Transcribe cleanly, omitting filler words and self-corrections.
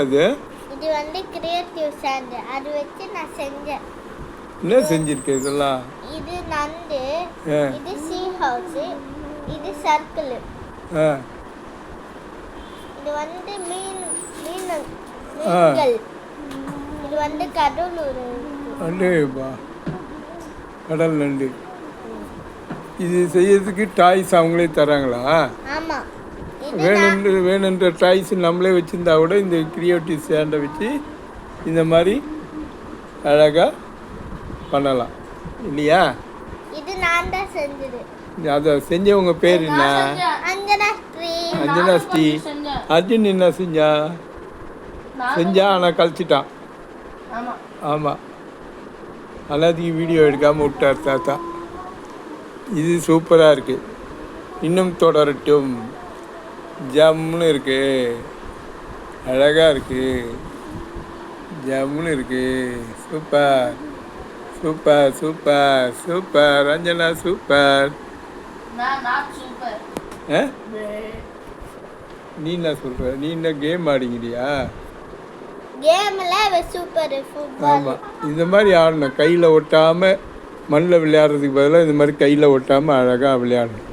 அது இது வந்து கிரியேட்டிவ் சாண்ட். அது வச்சு நான் செஞ்சேன். என்ன செஞ்சிருக்க இதெல்லாம்? இது நண்டு, இது சீ ஹவுஸ், இது சர்க்கிள். இது வந்து மீன்கள். இது வந்து கடலூர் நண்டுப்பா, கடல் நண்டு. இது செய்யறதுக்கு டாய்ஸ் அவங்களே தராங்களா? ஆமாம். வேணுன்ற டாய்ஸ் நம்மளே வச்சுருந்தா கூட இந்த கிரியேட்டிவ் சேண்டை வச்சு இந்த மாதிரி அழகாக பண்ணலாம் இல்லையா? இது நான் தான் செஞ்சது. அதை செஞ்சவங்க பேர் என்ன? அஞ்சனா ஸ்ரீ. அர்ஜுன் என்ன செஞ்சா? ஆனால் கழிச்சிட்டான். ஆமாம், அல்லாதைக்கு வீடியோ எடுக்காமல் விட்டார் தாத்தா. இது சூப்பராக இருக்குது, இன்னும் தொடரட்டும். ஜம்முன்னு இருக்கு, அழகாக இருக்கு, ஜம்முன்னு இருக்கு. Super super super super Anjana, super. நீ என்ன சொல்ற? நீ என்ன கேம் ஆடிங்கிறியா? ஆமாம், இந்த மாதிரி ஆடணும். கையில் ஒட்டாமல் மண்ணில் விளையாடுறதுக்கு பதிலாக இந்த மாதிரி கையில் ஒட்டாமல் அழகாக விளையாடணும்.